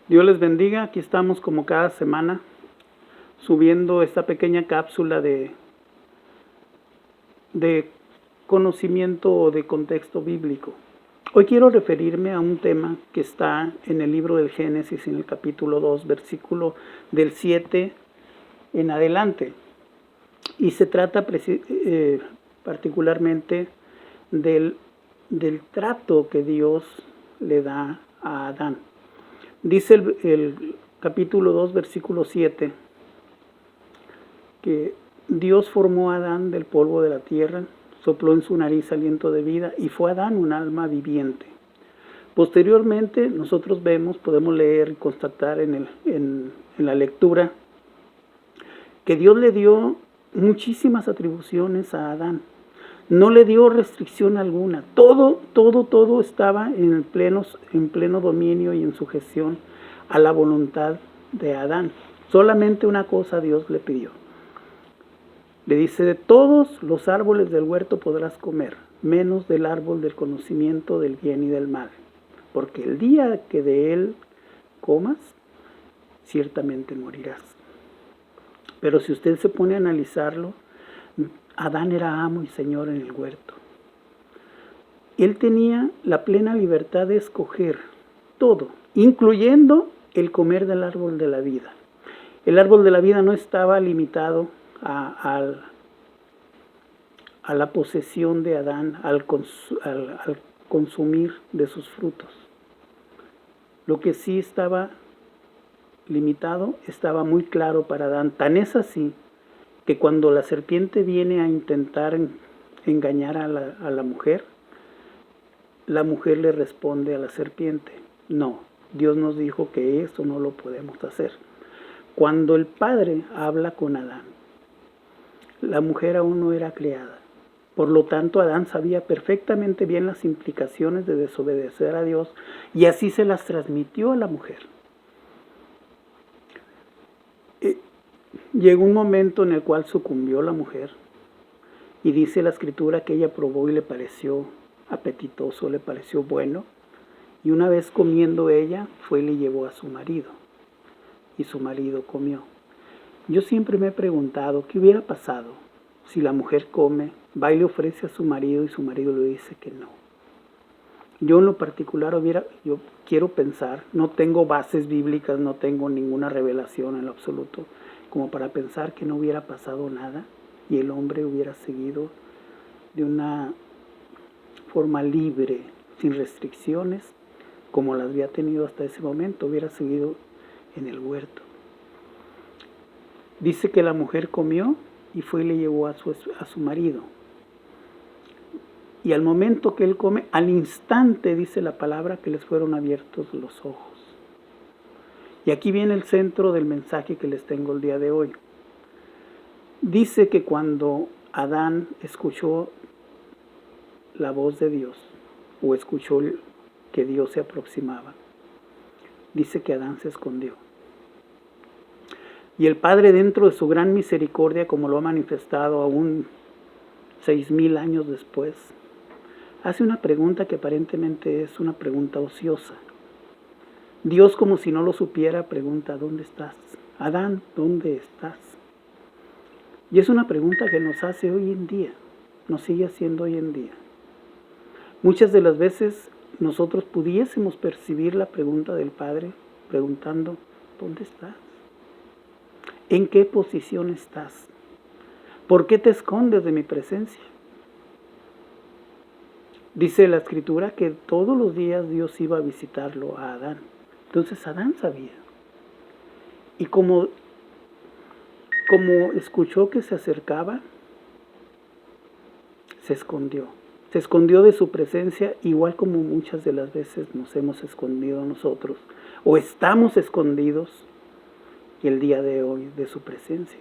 Dios les bendiga. Aquí estamos como cada semana subiendo esta pequeña cápsula de conocimiento o de contexto bíblico. Hoy quiero referirme a un tema que está en el libro del Génesis, en el capítulo 2, versículo del 7 en adelante. Y se trata particularmente del trato que Dios le da a Adán. Dice el capítulo 2, versículo 7, que Dios formó a Adán del polvo de la tierra, sopló en su nariz aliento de vida y fue Adán un alma viviente. Posteriormente nosotros podemos leer y constatar en la lectura que Dios le dio muchísimas atribuciones a Adán. No le dio restricción alguna. Todo estaba en pleno dominio y en sujeción a la voluntad de Adán. Solamente una cosa Dios le pidió. Le dice: de todos los árboles del huerto podrás comer, menos del árbol del conocimiento del bien y del mal. Porque el día que de él comas, ciertamente morirás. Pero si usted se pone a analizarlo, Adán era amo y señor en el huerto. Él tenía la plena libertad de escoger todo, incluyendo el comer del árbol de la vida. El árbol de la vida no estaba limitado a la posesión de Adán al consumir de sus frutos. Lo que sí estaba limitado estaba muy claro para Adán. Tan es así que cuando la serpiente viene a intentar engañar a la mujer le responde a la serpiente: no, Dios nos dijo que eso no lo podemos hacer. Cuando el Padre habla con Adán, la mujer aún no era creada. Por lo tanto, Adán sabía perfectamente bien las implicaciones de desobedecer a Dios y así se las transmitió a la mujer. Llegó un momento en el cual sucumbió la mujer y dice la Escritura que ella probó y le pareció apetitoso, le pareció bueno, y una vez comiendo ella fue y le llevó a su marido y su marido comió. Yo siempre me he preguntado qué hubiera pasado si la mujer come, va y le ofrece a su marido y su marido le dice que no. Yo en lo particular yo quiero pensar, no tengo bases bíblicas, no tengo ninguna revelación en lo absoluto, como para pensar que no hubiera pasado nada y el hombre hubiera seguido de una forma libre, sin restricciones, como las había tenido hasta ese momento, hubiera seguido en el huerto. Dice que la mujer comió y fue y le llevó a su marido. Y al momento que él come, al instante dice la palabra que les fueron abiertos los ojos. Y aquí viene el centro del mensaje que les tengo el día de hoy. Dice que cuando Adán escuchó la voz de Dios, o escuchó que Dios se aproximaba, dice que Adán se escondió. Y el Padre, dentro de su gran misericordia, como lo ha manifestado aún 6,000 años después, hace una pregunta que aparentemente es una pregunta ociosa. Dios, como si no lo supiera, pregunta: ¿dónde estás? Adán, ¿dónde estás? Y es una pregunta que nos hace hoy en día, nos sigue haciendo hoy en día. Muchas de las veces nosotros pudiésemos percibir la pregunta del Padre preguntando: ¿dónde estás? ¿En qué posición estás? ¿Por qué te escondes de mi presencia? Dice la Escritura que todos los días Dios iba a visitarlo a Adán. Entonces Adán sabía. Y como escuchó que se acercaba, se escondió. Se escondió de su presencia, igual como muchas de las veces nos hemos escondido nosotros, o estamos escondidos el día de hoy de su presencia.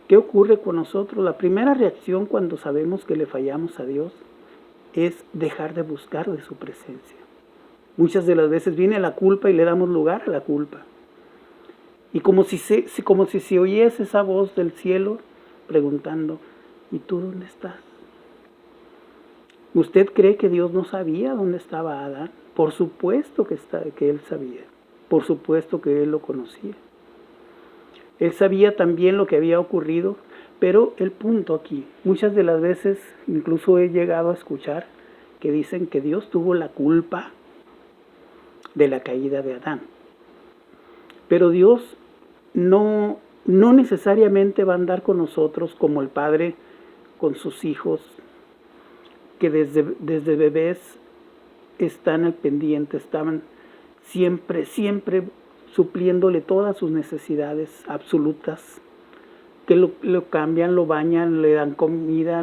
¿Qué ocurre con nosotros? La primera reacción cuando sabemos que le fallamos a Dios es dejar de buscar de su presencia. Muchas de las veces viene la culpa y le damos lugar a la culpa. Y como si se oyese esa voz del cielo preguntando: ¿y tú dónde estás? ¿Usted cree que Dios no sabía dónde estaba Adán? Por supuesto que él sabía. Por supuesto que él lo conocía. Él sabía también lo que había ocurrido, pero el punto aquí, muchas de las veces incluso he llegado a escuchar que dicen que Dios tuvo la culpa de la caída de Adán. Pero Dios no necesariamente va a andar con nosotros como el padre con sus hijos, que desde bebés están al pendiente, estaban siempre supliéndole todas sus necesidades absolutas, que lo cambian, lo bañan, le dan comida,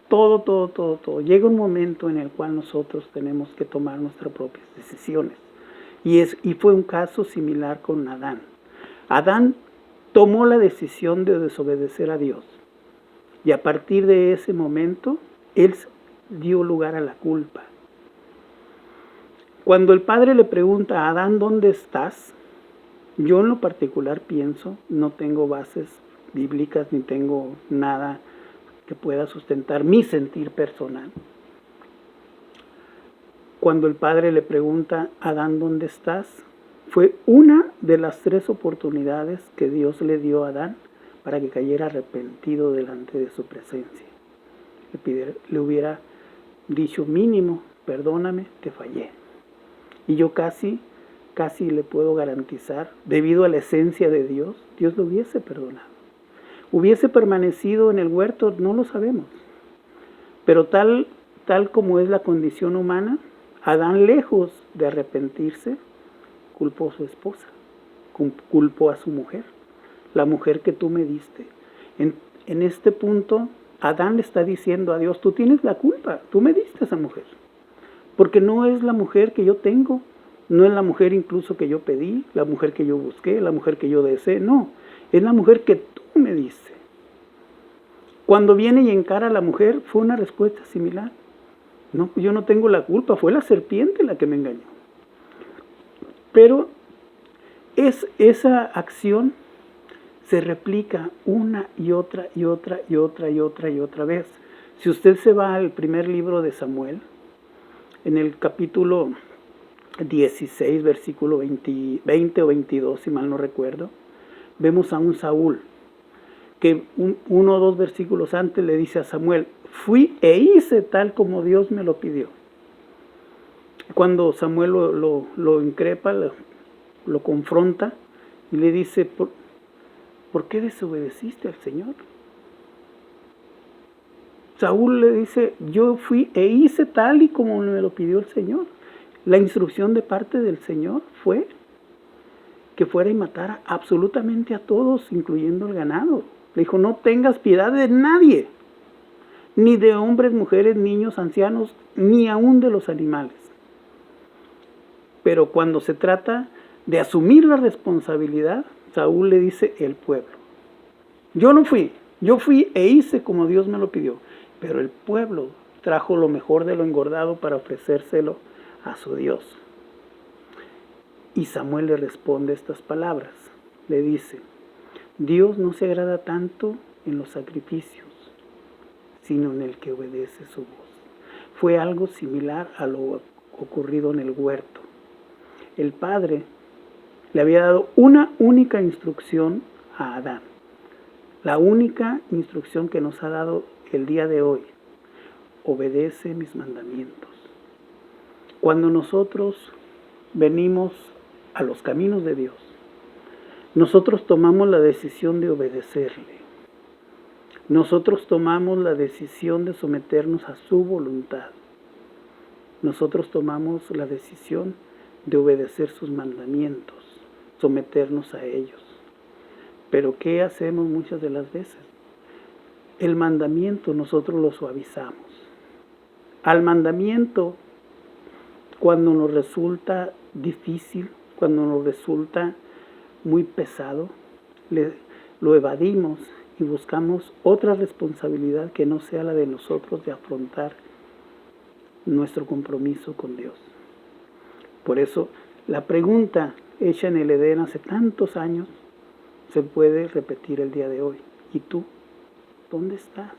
todo. Llega un momento en el cual nosotros tenemos que tomar nuestras propias decisiones. Y fue un caso similar con Adán. Adán tomó la decisión de desobedecer a Dios. Y a partir de ese momento, él dio lugar a la culpa. Cuando el padre le pregunta a Adán, ¿dónde estás? Yo en lo particular pienso, no tengo bases bíblicas ni tengo nada que pueda sustentar mi sentir personal. Cuando el padre le pregunta a Adán, ¿dónde estás? Fue una de las 3 oportunidades que Dios le dio a Adán para que cayera arrepentido delante de su presencia. Le hubiera dicho mínimo, perdóname, te fallé. Y yo casi le puedo garantizar, debido a la esencia de Dios, Dios lo hubiese perdonado. ¿Hubiese permanecido en el huerto? No lo sabemos. Pero tal como es la condición humana, Adán, lejos de arrepentirse, culpó a su esposa, culpó a su mujer, la mujer que tú me diste. En este punto, Adán le está diciendo a Dios, tú tienes la culpa, tú me diste a esa mujer. Porque no es la mujer que yo tengo, no es la mujer incluso que yo pedí, la mujer que yo busqué, la mujer que yo deseé, no, es la mujer que tú me diste. Cuando viene y encara a la mujer, fue una respuesta similar. No, yo no tengo la culpa, fue la serpiente la que me engañó. Pero esa acción se replica una y otra vez. Si usted se va al primer libro de Samuel, en el capítulo 16, versículo 20 o 22, si mal no recuerdo, vemos a un Saúl que 1 o 2 versículos antes le dice a Samuel, fui e hice tal como Dios me lo pidió. Cuando Samuel lo increpa, lo confronta y le dice, ¿por qué desobedeciste al Señor? Saúl le dice, yo fui e hice tal y como me lo pidió el Señor. La instrucción de parte del Señor fue que fuera y matara absolutamente a todos, incluyendo el ganado. Le dijo, no tengas piedad de nadie, ni de hombres, mujeres, niños, ancianos, ni aún de los animales. Pero cuando se trata de asumir la responsabilidad, Saúl le dice el pueblo. Yo no fui, yo fui e hice como Dios me lo pidió. Pero el pueblo trajo lo mejor de lo engordado para ofrecérselo a su Dios. Y Samuel le responde estas palabras. Le dice, Dios no se agrada tanto en los sacrificios, sino en el que obedece su voz. Fue algo similar a lo ocurrido en el huerto. El Padre le había dado una única instrucción a Adán. La única instrucción que nos ha dado el día de hoy. Obedece mis mandamientos. Cuando nosotros venimos a los caminos de Dios, nosotros tomamos la decisión de obedecerle. Nosotros tomamos la decisión de someternos a su voluntad. Nosotros tomamos la decisión de obedecer sus mandamientos, someternos a ellos. Pero ¿qué hacemos muchas de las veces? El mandamiento nosotros lo suavizamos. Al mandamiento, cuando nos resulta difícil, cuando nos resulta muy pesado, lo evadimos y buscamos otra responsabilidad que no sea la de nosotros de afrontar nuestro compromiso con Dios. Por eso, la pregunta hecha en el Edén hace tantos años se puede repetir el día de hoy. ¿Y tú? ¿Dónde estás?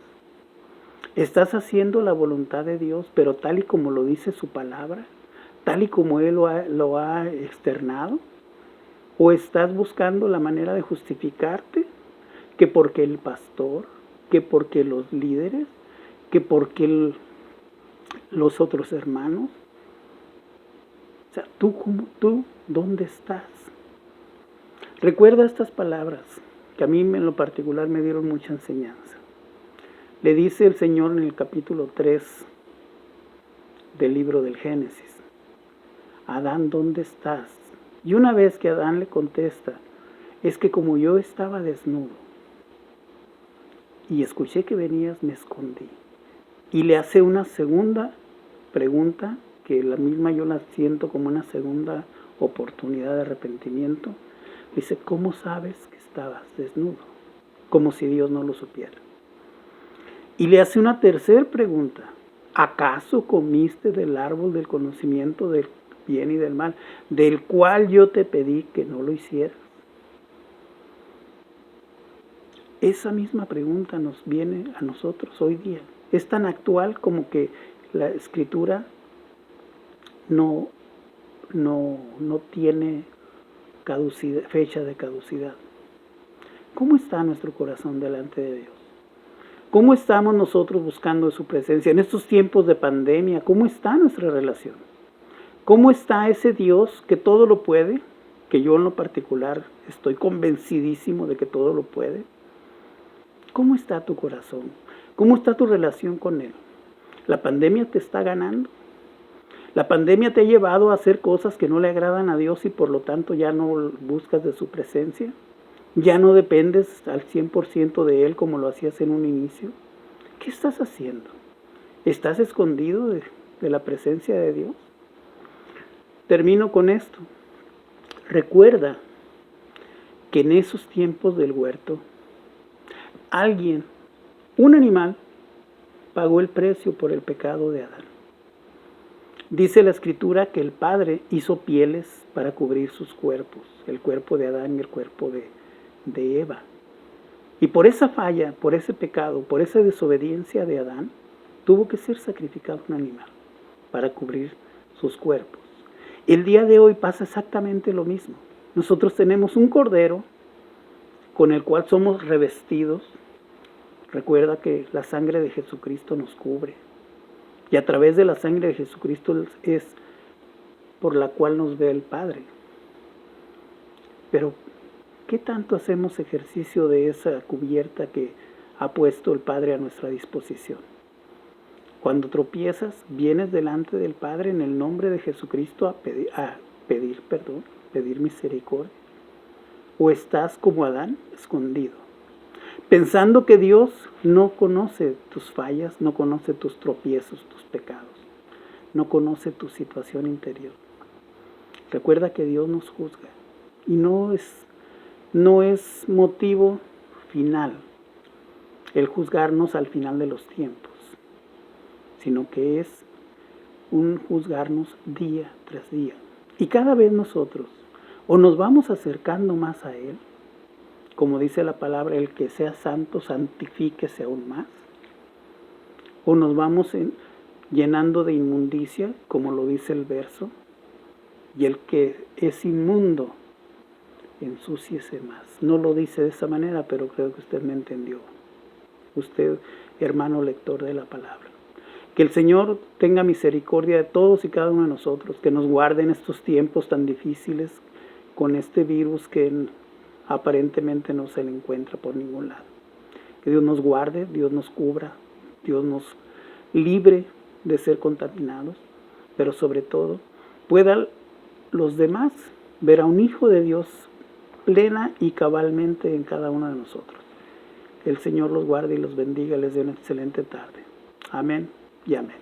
¿Estás haciendo la voluntad de Dios, pero tal y como lo dice su palabra? ¿Tal y como Él lo ha externado? ¿O estás buscando la manera de justificarte? Que porque el pastor, que porque los líderes, que porque los otros hermanos. O sea, tú, ¿dónde estás? Recuerda estas palabras que a mí en lo particular me dieron mucha enseñanza. Le dice el Señor en el capítulo 3 del libro del Génesis: Adán, ¿dónde estás? Y una vez que Adán le contesta, es que como yo estaba desnudo y escuché que venías, me escondí. Y le hace una segunda pregunta, que la misma yo la siento como una segunda oportunidad de arrepentimiento. Dice, ¿cómo sabes que estabas desnudo? Como si Dios no lo supiera. Y le hace una tercera pregunta. ¿Acaso comiste del árbol del conocimiento del bien y del mal, del cual yo te pedí que no lo hicieras? Esa misma pregunta nos viene a nosotros hoy día. Es tan actual como que la Escritura no tiene fecha de caducidad. ¿Cómo está nuestro corazón delante de Dios? ¿Cómo estamos nosotros buscando su presencia en estos tiempos de pandemia? ¿Cómo está nuestra relación? ¿Cómo está ese Dios que todo lo puede? Que yo en lo particular estoy convencidísimo de que todo lo puede. ¿Cómo está tu corazón? ¿Cómo está tu relación con Él? ¿La pandemia te está ganando? ¿La pandemia te ha llevado a hacer cosas que no le agradan a Dios y por lo tanto ya no buscas de su presencia? ¿Ya no dependes al 100% de Él como lo hacías en un inicio? ¿Qué estás haciendo? ¿Estás escondido de la presencia de Dios? Termino con esto. Recuerda que en esos tiempos del huerto, alguien, un animal, pagó el precio por el pecado de Adán. Dice la Escritura que el Padre hizo pieles para cubrir sus cuerpos, el cuerpo de Adán y el cuerpo de Eva. Y por esa falla, por ese pecado, por esa desobediencia de Adán, tuvo que ser sacrificado un animal para cubrir sus cuerpos. El día de hoy pasa exactamente lo mismo. Nosotros tenemos un cordero con el cual somos revestidos. Recuerda que la sangre de Jesucristo nos cubre. Y a través de la sangre de Jesucristo es por la cual nos ve el Padre. Pero, ¿qué tanto hacemos ejercicio de esa cubierta que ha puesto el Padre a nuestra disposición? Cuando tropiezas, vienes delante del Padre en el nombre de Jesucristo a pedir misericordia. ¿O estás como Adán, escondido, pensando que Dios no conoce tus fallas, no conoce tus tropiezos, tus pecados, no conoce tu situación interior? Recuerda que Dios nos juzga y no es motivo final el juzgarnos al final de los tiempos, sino que es un juzgarnos día tras día. Y cada vez nosotros o nos vamos acercando más a Él, como dice la palabra, el que sea santo, santifíquese aún más, o nos vamos llenando de inmundicia, como lo dice el verso, y el que es inmundo, ensúciese más. No lo dice de esa manera, pero creo que usted me entendió. Usted, hermano lector de la palabra. Que el Señor tenga misericordia de todos y cada uno de nosotros, que nos guarde en estos tiempos tan difíciles, con este virus que aparentemente no se le encuentra por ningún lado. Que Dios nos guarde, Dios nos cubra, Dios nos libre de ser contaminados, pero sobre todo pueda los demás ver a un Hijo de Dios plena y cabalmente en cada uno de nosotros. Que el Señor los guarde y los bendiga, les dé una excelente tarde. Amén y amén.